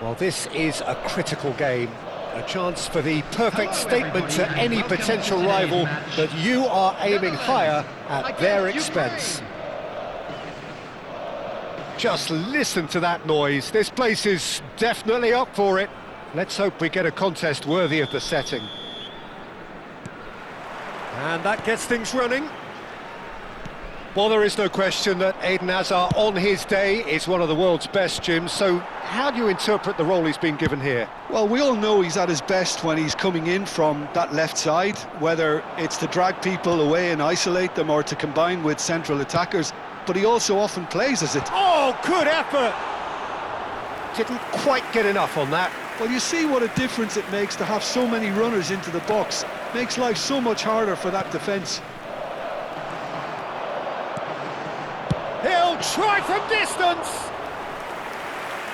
Well, this is a critical game, a chance for the perfect statement to any potential rival that you are aiming higher at their expense. Just listen to that noise. This place is definitely up for it. Let's hope we get a contest worthy of the setting. And that gets things running. Well, there is no question that Eden Hazard on his day is one of the world's best, Jim, so how do you interpret the role he's been given here? Well, we all know he's at his best when he's coming in from that left side, whether it's to drag people away and isolate them or to combine with central attackers, but he also often plays as it. Oh, good effort! Didn't quite get enough on that. Well, you see what a difference it makes to have so many runners into the box. Makes life so much harder for that defence. He'll try from distance!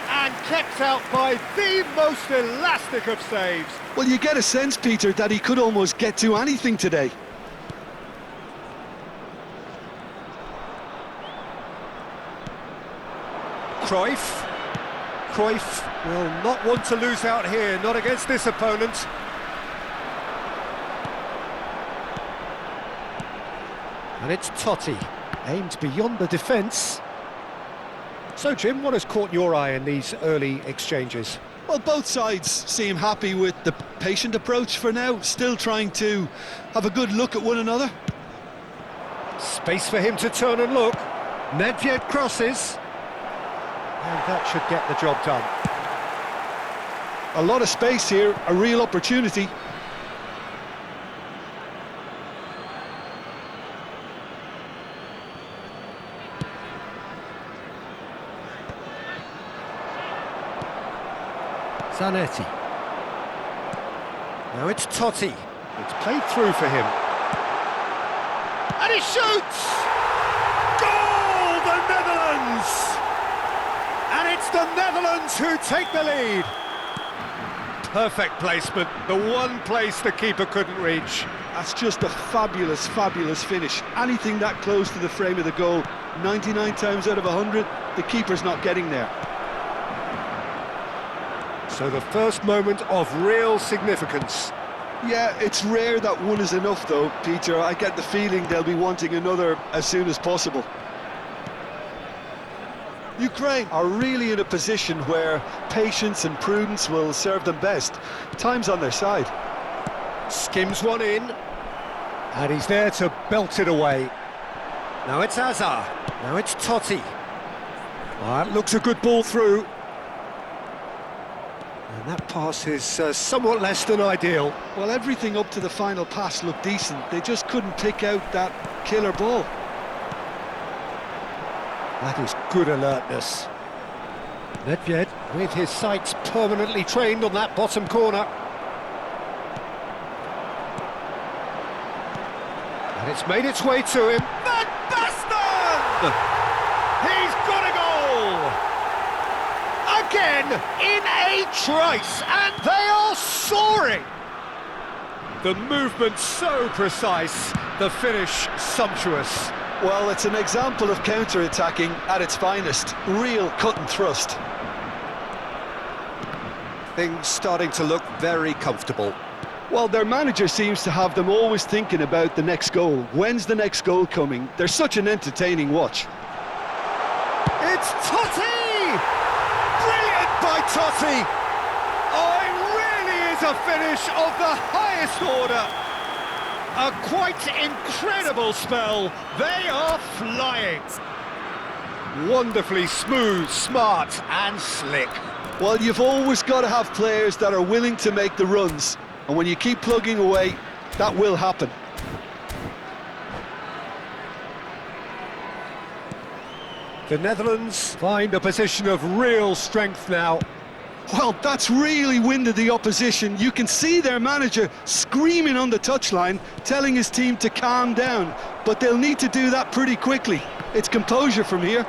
And kept out by the most elastic of saves. Well, you get a sense, Peter, that he could almost get to anything today. Cruyff will not want to lose out here, not against this opponent. And it's Totti, aimed beyond the defence. So, Jim, what has caught your eye in these early exchanges? Well, both sides seem happy with the patient approach for now, still trying to have a good look at one another. Space for him to turn and look. Nedved crosses. And that should get the job done. A lot of space here, a real opportunity. Zanetti. Now it's Totti. It's played through for him. And he shoots! Goal, the Netherlands! And it's the Netherlands who take the lead. Perfect placement, the one place the keeper couldn't reach. That's just a fabulous, fabulous finish. Anything that close to the frame of the goal, 99 times out of 100, the keeper's not getting there. So the first moment of real significance. Yeah, it's rare that one is enough though, Peter. I get the feeling they'll be wanting another as soon as possible. Ukraine are really in a position where patience and prudence will serve them best. Time's on their side. Skims one in. And he's there to belt it away. Now it's Hazard. Now it's Totti. Well, that looks a good ball through. And that pass is somewhat less than ideal. Well, everything up to the final pass looked decent. They just couldn't pick out that killer ball. That is good alertness. Nedved with his sights permanently trained on that bottom corner. And it's made its way to him. Van Basten! He's got a goal! Again, in a trice, and they are soaring! The movement so precise, the finish sumptuous. Well, it's an example of counter-attacking at its finest. Real cut and thrust. Things starting to look very comfortable. Well, their manager seems to have them always thinking about the next goal. When's the next goal coming? They're such an entertaining watch. It's Totti! Brilliant by Totti! Oh, it really is a finish of the highest order. A quite incredible spell. They are flying. Wonderfully smooth, smart and slick. Well, you've always got to have players that are willing to make the runs. And when you keep plugging away, that will happen. The Netherlands find a position of real strength now. Well, that's really winded the opposition. You can see their manager screaming on the touchline, telling his team to calm down. But they'll need to do that pretty quickly. It's composure from here.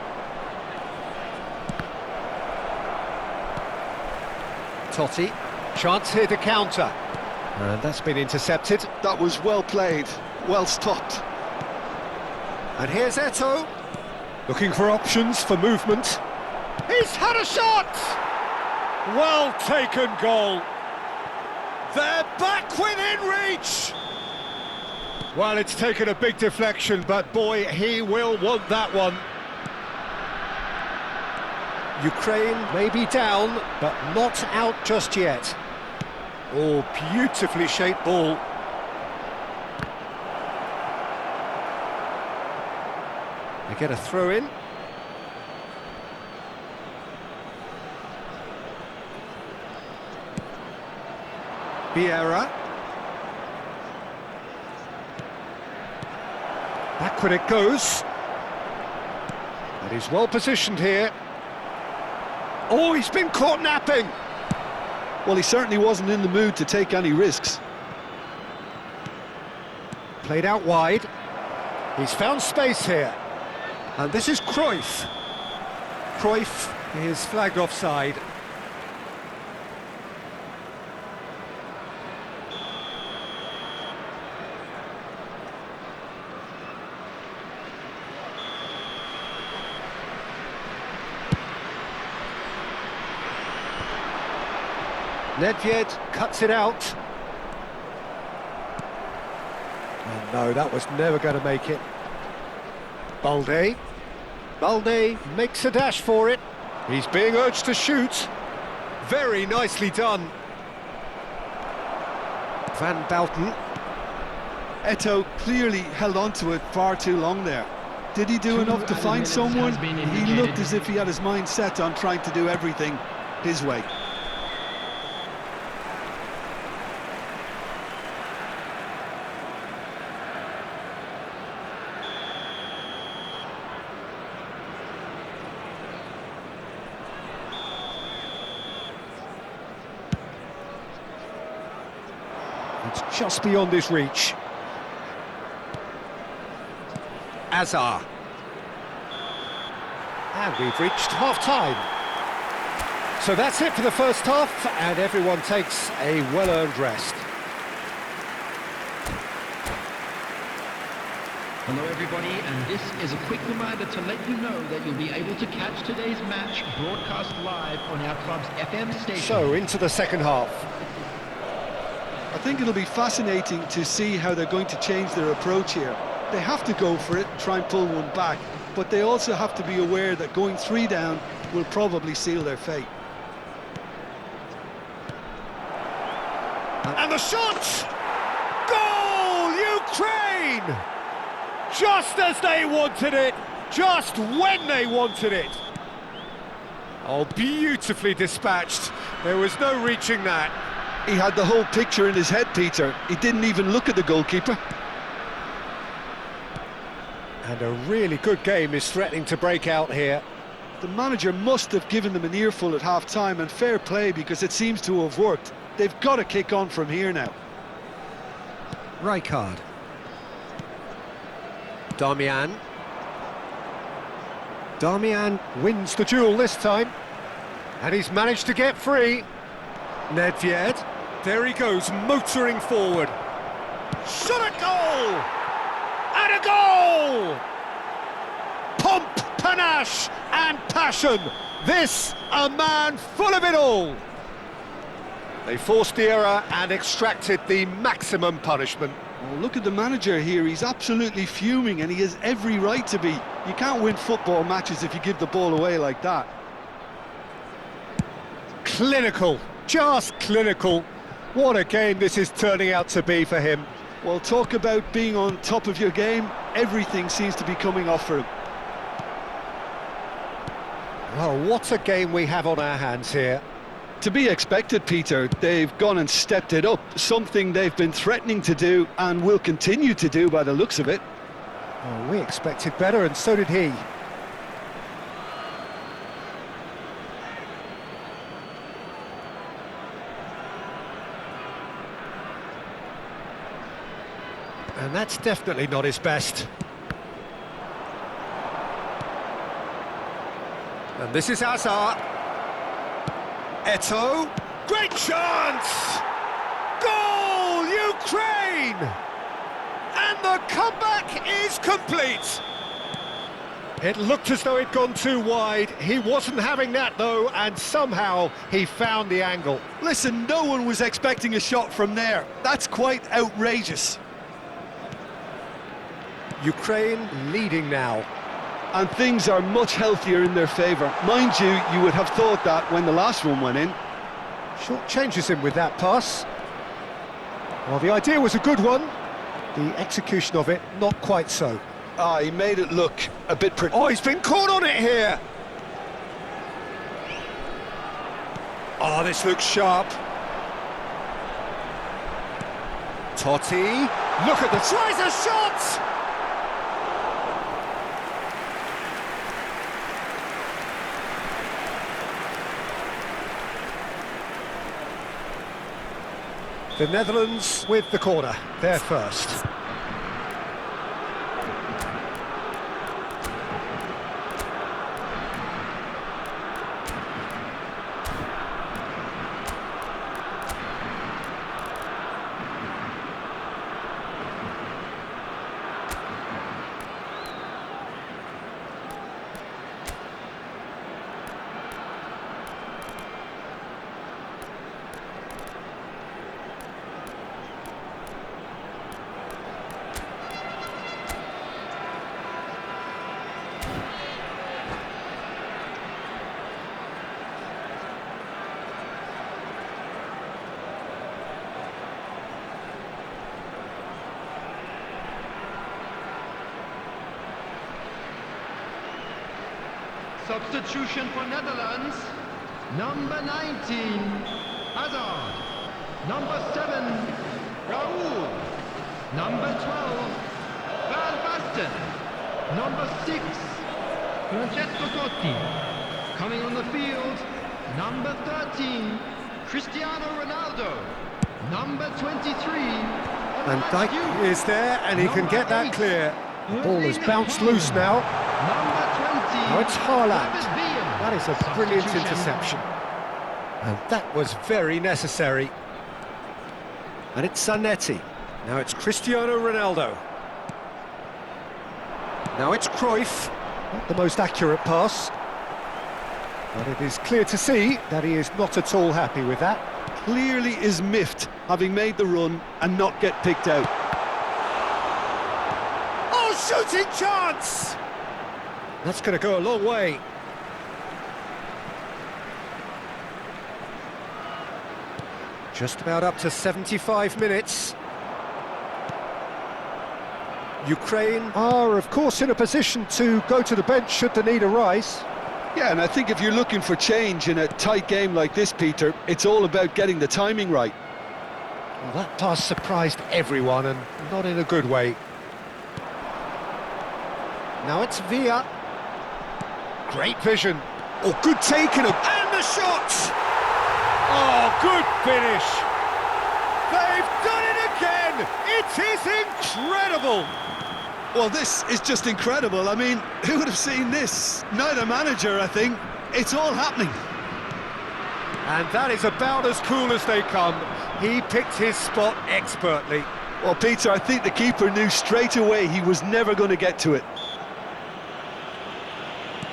Totti, chance here to counter. And that's been intercepted. That was well played, well stopped. And here's Eto'o, looking for options for movement. He's had a shot! Well taken goal. They're back within reach. Well, it's taken a big deflection, but boy, he will want that one. Ukraine may be down, but not out just yet. Oh, beautifully shaped ball. They get a throw in. Vieira. Backward it goes. And he's well positioned here. Oh, he's been caught napping. Well, he certainly wasn't in the mood to take any risks. Played out wide. He's found space here. And this is Cruyff. Cruyff is flagged offside. Nedved cuts it out. Oh no, that was never going to make it. Balde. Balde makes a dash for it. He's being urged to shoot. Very nicely done. Van Bouten. Eto'o clearly held on to it far too long there. Did he do enough to find someone? He looked as if he had his mind set on trying to do everything his way. It's just beyond his reach. Azar. And we've reached half-time. So that's it for the first half, and everyone takes a well-earned rest. Hello everybody, and this is a quick reminder to let you know that you'll be able to catch today's match broadcast live on our club's FM station. So, into the second half. I think it'll be fascinating to see how they're going to change their approach here. They have to go for it, try and pull one back, but they also have to be aware that going 3 down will probably seal their fate. And the shot! Goal, Ukraine! Just as they wanted it, just when they wanted it. Oh, beautifully dispatched. There was no reaching that. He had the whole picture in his head, Peter. He didn't even look at the goalkeeper. And a really good game is threatening to break out here. The manager must have given them an earful at half-time, and fair play because it seems to have worked. They've got to kick on from here now. Rijkaard. Darmian. Darmian wins the duel this time. And he's managed to get free. Nedved. There he goes, motoring forward. Shot at goal! And a goal! Pomp, panache and passion. This, a man full of it all. They forced the error and extracted the maximum punishment. Well, look at the manager here. He's absolutely fuming, and he has every right to be. You can't win football matches if you give the ball away like that. Clinical, just clinical. What a game this is turning out to be for him. Well, talk about being on top of your game. Everything seems to be coming off for him. Well, what a game we have on our hands here. To be expected, Peter. They've gone and stepped it up, something they've been threatening to do and will continue to do by the looks of it. Well, we expected better, and so did he. And that's definitely not his best. And this is Azar. Eto'o. Great chance! Goal, Ukraine! And the comeback is complete. It looked as though it'd gone too wide. He wasn't having that, though, and somehow he found the angle. Listen, no one was expecting a shot from there. That's quite outrageous. Ukraine leading now. And things are much healthier in their favour. Mind you, you would have thought that when the last one went in. Short changes him with that pass. Well, the idea was a good one. The execution of it, not quite so. Ah, he made it look a bit pretty. Oh, he's been caught on it here. Oh, this looks sharp. Totti, look at the tries a shot! The Netherlands with the corner, they're first. Substitution for Netherlands. Number 19, Hazard. Number 7, Raoul. Number 12, Van Basten. Number 6, Francesco Totti. Coming on the field, number 13, Cristiano Ronaldo. Number 23, And Dijk is there, and he can get that clear. The ball has bounced loose now. Number 20, Now it's Haaland. Defear. That is a brilliant Substitution. interception. And that was very necessary. And it's Zanetti. Now it's Cristiano Ronaldo. Now it's Cruyff. Not the most accurate pass. But it is clear to see that he is not at all happy with that. Clearly is miffed, having made the run and not get picked out. Oh, shooting chance! That's going to go a long way. Just about up to 75 minutes. Ukraine are, of course, in a position to go to the bench should the need arise. Yeah, and I think if you're looking for change in a tight game like this, Peter, it's all about getting the timing right. Well, that pass surprised everyone, and not in a good way. Now it's Villa. Great vision. Oh, good taken. And the shot! Oh, good finish. They've done it again. It is incredible. Well, this is just incredible. I mean, who would have seen this? Neither manager, I think. It's all happening. And that is about as cool as they come. He picked his spot expertly. Well, Peter, I think the keeper knew straight away he was never going to get to it.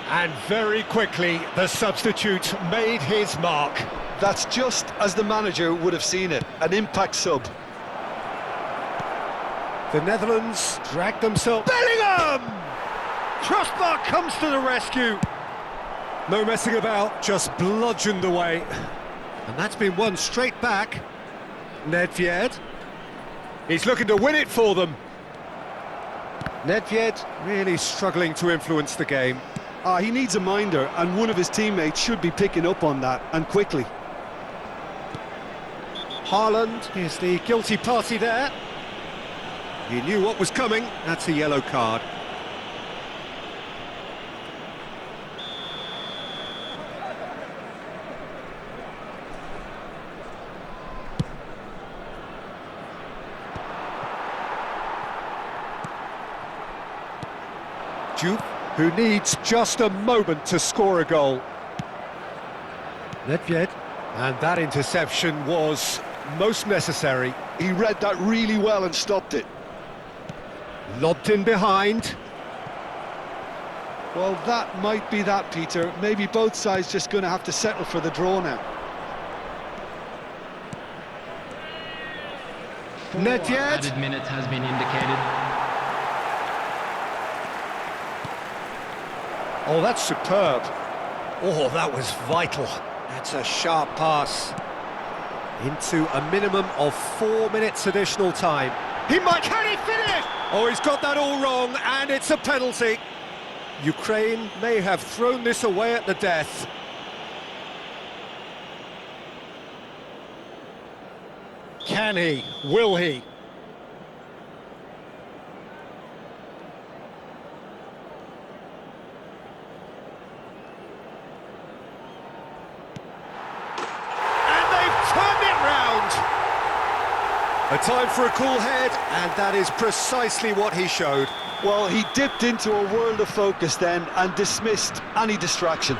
And very quickly, the substitute made his mark. That's just as the manager would have seen it, an impact sub. The Netherlands drag themselves... Bellingham! Crossbar comes to the rescue. No messing about, just bludgeoned away. And that's been won straight back. Nedved. He's looking to win it for them. Nedved really struggling to influence the game. He needs a minder, and one of his teammates should be picking up on that, and quickly. Haaland is the guilty party there. He knew what was coming. That's a yellow card. Juve, who needs just a moment to score a goal. Nedved, and that interception was most necessary. He read that really well and stopped it. Lobbed in behind. Well, that might be that, Peter. Maybe both sides just going to have to settle for the draw now. Not yet. Added minutes has been indicated. Oh, that's superb. Oh, that was vital. That's a sharp pass. Into a minimum of 4 minutes additional time. He might... Can he finish? Oh, he's got that all wrong, and it's a penalty. Ukraine may have thrown this away at the death. Can he? Will he? A time for a cool head, and that is precisely what he showed. Well, he dipped into a world of focus then and dismissed any distraction.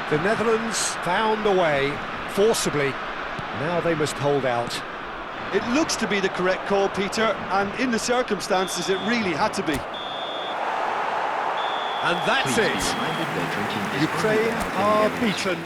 The Netherlands found a way, forcibly. Now they must hold out. It looks to be the correct call, Peter, and in the circumstances it really had to be. And that's it. Ukraine are beaten.